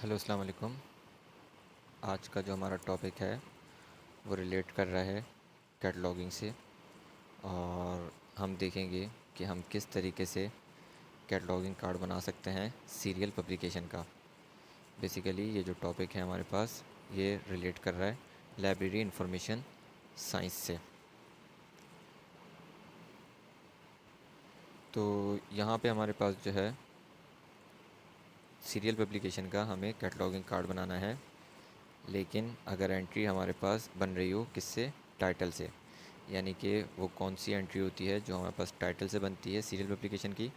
Hello अस्सलाम वालेकुम। आज का जो हमारा टॉपिक है वो रिलेट कर रहा है कैटलॉगिंग से। और हम देखेंगे कि हम किस तरीके से कैटलॉगिंग कार्ड बना सकते हैं सीरियल पब्लिकेशन का। बेसिकली ये जो टॉपिक है हमारे पास ये रिलेट कर रहा है लाइब्रेरी इंफॉर्मेशन साइंस से। तो यहाँ पे हमारे पास जो है सीरियल पब्लिकेशन का हमें कैटलॉगिंग कार्ड बनाना है। लेकिन अगर एंट्री हमारे पास बन रही हो किससे, टाइटल से, यानी कि वो कौन सी एंट्री होती है जो हमारे पास टाइटल से बनती है सीरियल पब्लिकेशन की।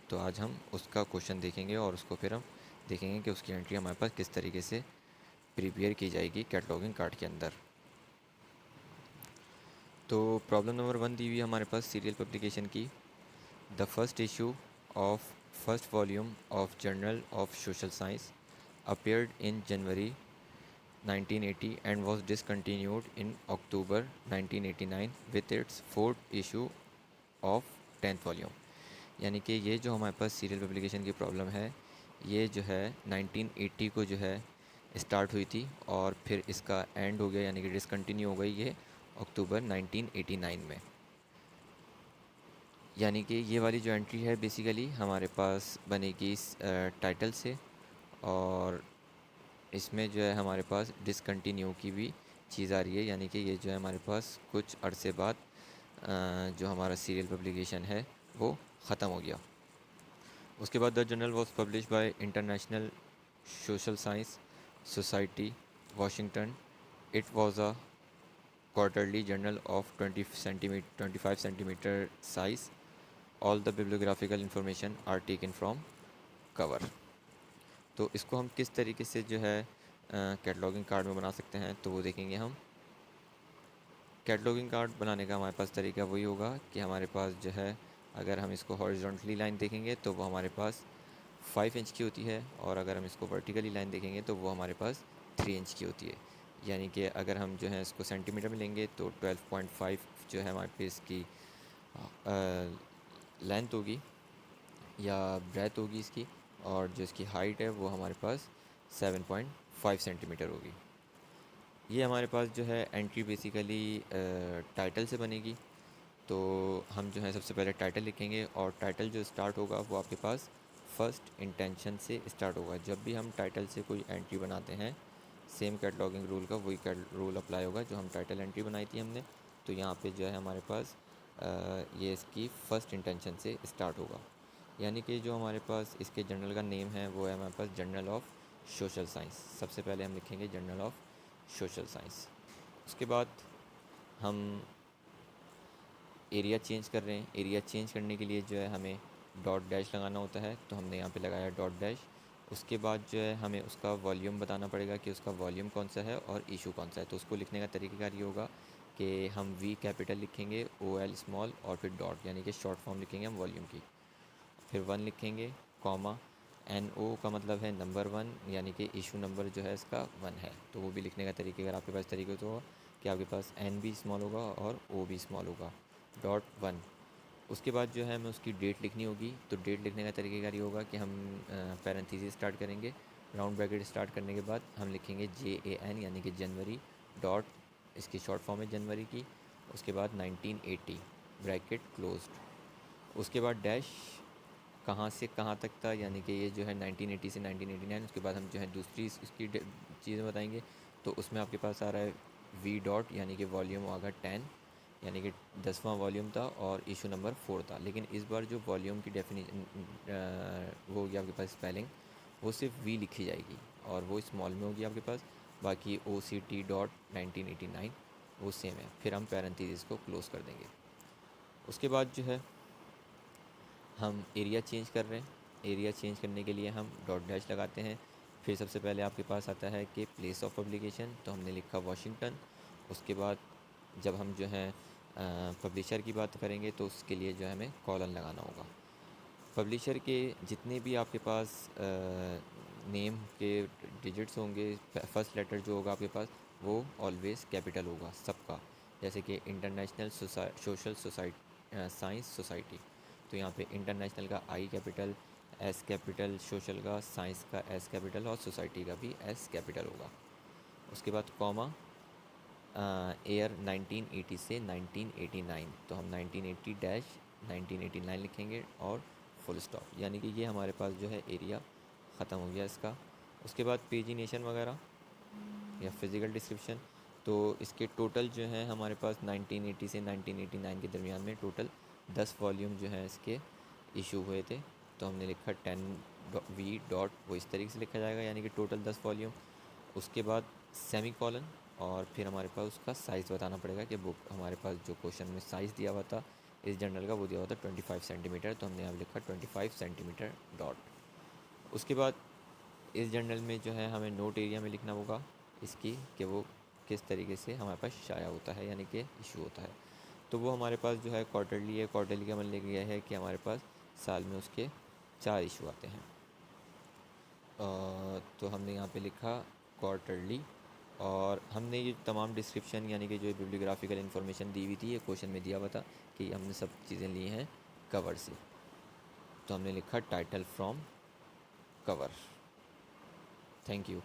तो आज हम उसका क्वेश्चन देखेंगे और उसको फिर हम देखेंगे कि उसकी एंट्री हमारे पास किस तरीके से प्रिपेयर की जाएगी कैटलॉगिंग कार्ड के अंदर। तो प्रॉब्लम नंबर 1 दी हुई है हमारे पास सीरियल पब्लिकेशन की। The first issue of first volume of journal of social science appeared in January 1980 and was discontinued in October 1989 with its fourth issue of 10th volume. यानी कि ये जो हमारे पास सीरियल पब्लिकेशन की प्रॉब्लम है ये जो है 1980 को जो है स्टार्ट हुई थी और फिर इसका एंड हो गया यानी कि डिसकंटिन्यू हो गई ये अक्टूबर 1989 में। यानी कि ये वाली जो एंट्री है बेसिकली हमारे पास बनेगी टाइटल से। और इसमें जो है हमारे पास डिसकंटिन्यू की भी चीज़ आ रही है, यानी कि ये जो है हमारे पास कुछ अरसे बाद जो हमारा सीरियल पब्लिकेशन है वो ख़त्म हो गया। उसके बाद the journal was publish by international social science society Washington. It was a quarterly journal of 25 centimeter size. All the bibliographical information are taken from cover. तो इसको हम किस तरीके से जो है कैटलॉगिंग कार्ड में बना सकते हैं तो वो देखेंगे हम। कैटलॉगिंग कार्ड बनाने का हमारे पास तरीका वही होगा कि हमारे पास जो है अगर हम इसको हॉरिजॉन्टली लाइन देखेंगे तो वो हमारे पास 5 इंच की होती है, और अगर हम इसको वर्टिकली लाइन देखेंगे तो वो हमारे पास 3 इंच की होती है। यानी कि अगर हम जो है इसको सेंटीमीटर में लेंगे तो 12.5 जो है हमारे पे इसकी लेंथ होगी या ब्रेथ होगी इसकी, और जो इसकी हाइट है वो हमारे पास 7.5 सेंटीमीटर होगी। ये हमारे पास जो है एंट्री बेसिकली टाइटल से बनेगी। तो हम जो है सबसे पहले टाइटल लिखेंगे और टाइटल जो स्टार्ट होगा वो आपके पास फर्स्ट इंटेंशन से स्टार्ट होगा। जब भी हम टाइटल से कोई एंट्री बनाते हैं सेम कैटलॉगिंग रूल का वही रूल अप्लाई होगा जो हम टाइटल एंट्री बनाई थी हमने। तो यहाँ पे जो है हमारे पास ये इसकी फ़र्स्ट इंटेंशन से स्टार्ट होगा। यानी कि जो हमारे पास इसके जर्नल का नेम है वो है हमारे पास जर्नल ऑफ सोशल साइंस। सबसे पहले हम लिखेंगे जर्नल ऑफ सोशल साइंस। उसके बाद हम एरिया चेंज कर रहे हैं। एरिया चेंज करने के लिए जो है हमें डॉट डैश लगाना होता है, तो हमने यहाँ पे लगाया डॉट डैश। उसके बाद जो है हमें उसका वॉल्यूम बताना पड़ेगा कि उसका वॉल्यूम कौन सा है और इशू कौन सा है। तो उसको लिखने का तरीक़ाकार ये होगा कि हम वी कैपिटल लिखेंगे, ओ एल स्मॉल और फिर डॉट, यानी कि शॉर्ट फॉर्म लिखेंगे हम वॉल्यूम की। फिर 1 लिखेंगे, कॉमा, एन ओ का मतलब है नंबर 1, यानी कि इशू नंबर जो है इसका 1 है। तो वो भी लिखने का तरीका अगर आपके पास तरीके तो होगा कि आपके पास एन भी स्मॉल होगा और ओ भी स्मॉल होगा, डॉट 1। उसके बाद जो है हमें उसकी डेट लिखनी होगी। तो डेट लिखने का तरीका ये होगा कि हम पैरेंथेसिस स्टार्ट करेंगे, राउंड ब्रैकेट स्टार्ट करने के बाद हम लिखेंगे JAN यानी कि जनवरी, डॉट इसकी शॉर्ट फॉर्म है जनवरी की। उसके बाद 1980 ब्रैकेट क्लोज्ड। उसके बाद डैश कहाँ से कहाँ तक था, यानी कि ये जो है 1980 से 1989। उसके बाद हम जो है दूसरी इसकी चीज़ें बताएंगे। तो उसमें आपके पास आ रहा है वी डॉट, यानी कि वॉल्यूम आगा 10, यानी कि 10वां वॉल्यूम था और इशू नंबर 4 था। लेकिन इस बार जो वॉल्यूम की डेफिनेशन वो होगी आपके पास स्पेलिंग, वो सिर्फ वी लिखी जाएगी और वो स्मॉल में होगी आपके पास। बाकी OCT डॉट 1989 वो सेम है। फिर हम पैरेंथेसिस को क्लोज़ कर देंगे। उसके बाद जो है हम एरिया चेंज कर रहे हैं। एरिया चेंज करने के लिए हम डॉट डैश लगाते हैं। फिर सबसे पहले आपके पास आता है कि प्लेस ऑफ पब्लिकेशन, तो हमने लिखा वाशिंगटन। उसके बाद जब हम जो है पब्लिशर की बात करेंगे तो उसके लिए जो है हमें कॉलन लगाना होगा। पब्लिशर के जितने भी आपके पास नेम के डिजिट्स होंगे, फर्स्ट लेटर जो होगा आपके पास वो ऑलवेज़ कैपिटल होगा सबका। जैसे कि इंटरनेशनल सोशल साइंस सोसाइटी, तो यहाँ पे इंटरनेशनल का आई कैपिटल, एस कैपिटल, सोशल का, साइंस का एस कैपिटल और सोसाइटी का भी एस कैपिटल होगा। उसके बाद कॉमा, ईयर 1980 से 1989, तो हम 1980 डैश 1989 लिखेंगे और फुल स्टॉप, यानी कि ये हमारे पास जो है एरिया ख़त्म हो गया इसका। उसके बाद पेजिनेशन वगैरह या फिज़िकल डिस्क्रिप्शन, तो इसके टोटल जो है हमारे पास 1980 से 1989 के दरमियान में टोटल 10 वॉल्यूम जो है इसके इशू हुए थे। तो हमने लिखा 10 V डॉट, वो इस तरीके से लिखा जाएगा, यानी कि टोटल 10 वॉल्यूम। उसके बाद सेमी कॉलन, और फिर हमारे पास उसका साइज़ बताना पड़ेगा कि बुक हमारे पास जो क्वेश्चन में साइज़ दिया हुआ था इस जर्नल का, वो दिया हुआ था 25 सेंटीमीटर, तो हमने यहाँ लिखा 25 सेंटीमीटर डॉट। उसके बाद इस जर्नल में जो है हमें नोट एरिया में लिखना होगा इसकी कि वो किस तरीके से हमारे पास शाया होता है, यानी कि इशू होता है। तो वो हमारे पास जो है क्वार्टरली है। क्वार्टरली का मतलब यह है कि हमारे पास साल में उसके 4 इशू आते हैं। तो हमने यहाँ पे लिखा क्वार्टरली, और हमने ये तमाम डिस्क्रिप्शन यानी कि जो बिब्लियोग्राफिकल इन्फॉर्मेशन दी हुई थी, ये क्वेश्चन में दिया हुआ था कि हमने सब चीज़ें ली हैं कवर से। तो हमने लिखा title from cover. Thank you.